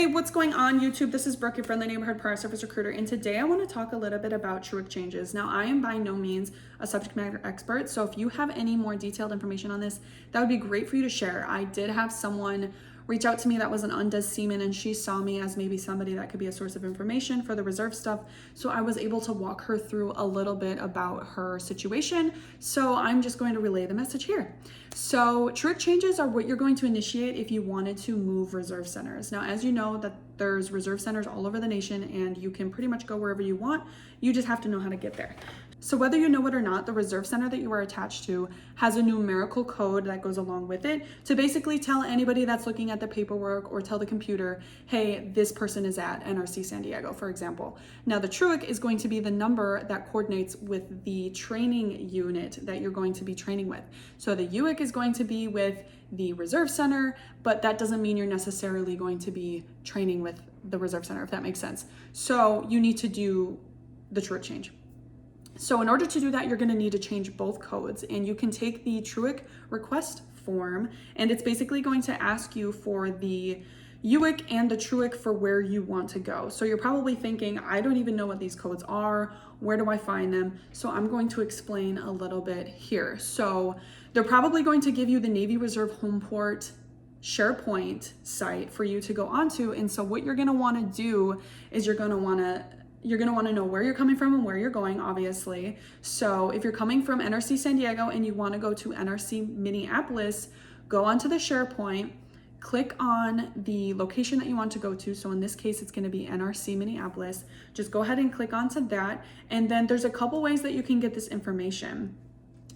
Hey, what's going on YouTube? This is Brooke, your friendly neighborhood prior service recruiter, and today I want to talk a little bit about TRUIC changes. Now, I am by no means a subject matter expert, so if you have any more detailed information on this, that would be great for you to share. I did have someone reach out to me that was an undes seaman, and she saw me as maybe somebody that could be a source of information for the reserve stuff, so I was able to walk her through a little bit about her situation, so I'm just going to relay the message here. So TRUIC changes are what you're going to initiate if you wanted to move reserve centers. Now, as you know, that there's reserve centers all over the nation and you can pretty much go wherever you want. You just have to know how to get there. So whether you know it or not, the reserve center that you are attached to has a numerical code that goes along with it to basically tell anybody that's looking at the paperwork or tell the computer, hey, this person is at NRC San Diego, for example. Now the TRUIC is going to be the number that coordinates with the training unit that you're going to be training with. So the UIC is going to be with the reserve center, but that doesn't mean you're necessarily going to be training with the reserve center, if that makes sense. So you need to do the TRUIC change. So in order to do that, you're going to need to change both codes, and you can take the TRUIC request form, and it's basically going to ask you for the UIC and the TRUIC for where you want to go. So you're probably thinking, I don't even know what these codes are. Where do I find them? So I'm going to explain a little bit here. So they're probably going to give you the Navy Reserve Homeport SharePoint site for you to go onto. And so what you're going to want to do is you're going to want to know where you're coming from and where you're going, obviously. So if you're coming from NRC San Diego and you want to go to NRC Minneapolis, go onto the SharePoint, click on the location that you want to go to. So in this case, it's going to be NRC Minneapolis. Just go ahead and click onto that. And then there's a couple ways that you can get this information.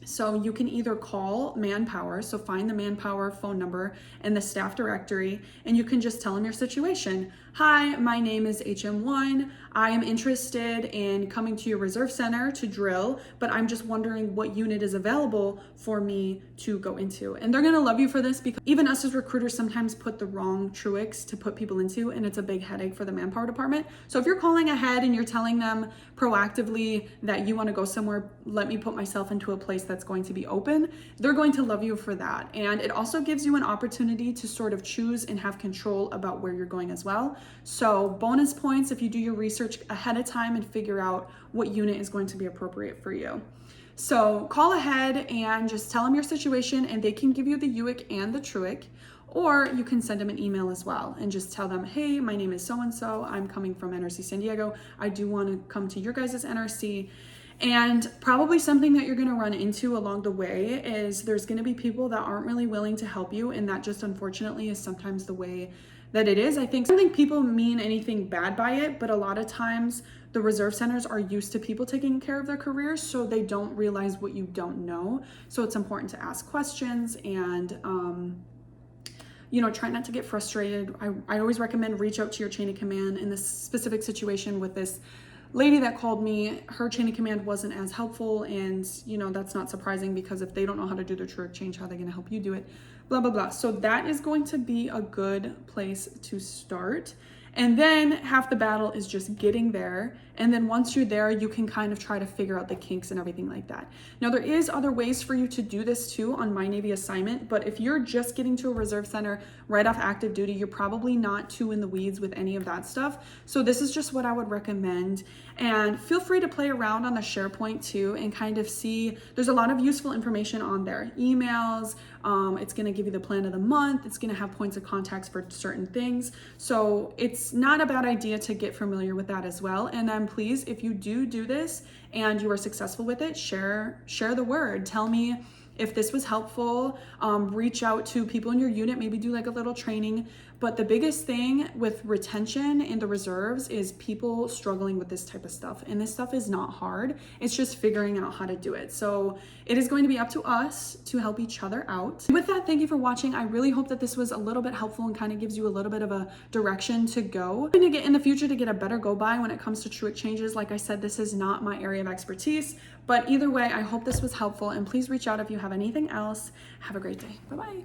So you can either call Manpower, so find the Manpower phone number in the staff directory, and you can just tell them your situation. Hi, my name is HM1. I am interested in coming to your reserve center to drill, but I'm just wondering what unit is available for me to go into. And they're gonna love you for this, because even us as recruiters sometimes put the wrong TRUICs to put people into, and it's a big headache for the Manpower department. So if you're calling ahead and you're telling them proactively that you wanna go somewhere, let me put myself into a place that's going to be open, they're going to love you for that. And it also gives you an opportunity to sort of choose and have control about where you're going as well. So bonus points if you do your research ahead of time and figure out what unit is going to be appropriate for you. So call ahead and just tell them your situation, and they can give you the UIC and the TRUIC, or you can send them an email as well and just tell them, hey, my name is so-and-so, I'm coming from NRC San Diego, I do want to come to your guys' NRC. And probably something that you're going to run into along the way is there's going to be people that aren't really willing to help you, and that just unfortunately is sometimes the way that it is. I don't think people mean anything bad by it, but a lot of times the reserve centers are used to people taking care of their careers, so they don't realize what you don't know. So it's important to ask questions and try not to get frustrated. I always recommend reach out to your chain of command. In this specific situation with this lady that called me, her chain of command wasn't as helpful, and that's not surprising, because if they don't know how to do their TRUIC change, how are they going to help you do it? Blah blah blah. So that is going to be a good place to start. And then half the battle is just getting there. And then once you're there, you can kind of try to figure out the kinks and everything like that. Now, there is other ways for you to do this too on My Navy assignment, but if you're just getting to a reserve center right off active duty, you're probably not too in the weeds with any of that stuff. So this is just what I would recommend. And feel free to play around on the SharePoint too and kind of see, there's a lot of useful information on there. Emails, it's gonna give you the plan of the month, it's gonna have points of contacts for certain things. So it's not a bad idea to get familiar with that as well. And then please, if you do this and you are successful with it, share the word. Tell me if this was helpful. Reach out to people in your unit, maybe do like a little training. But the biggest thing with retention in the reserves is people struggling with this type of stuff. And this stuff is not hard. It's just figuring out how to do it. So it is going to be up to us to help each other out. With that, thank you for watching. I really hope that this was a little bit helpful and kind of gives you a little bit of a direction to go. I'm going to get in the future to get a better go by when it comes to TRUIC changes. Like I said, this is not my area of expertise, but either way, I hope this was helpful, and please reach out if you have anything else. Have a great day. Bye-bye.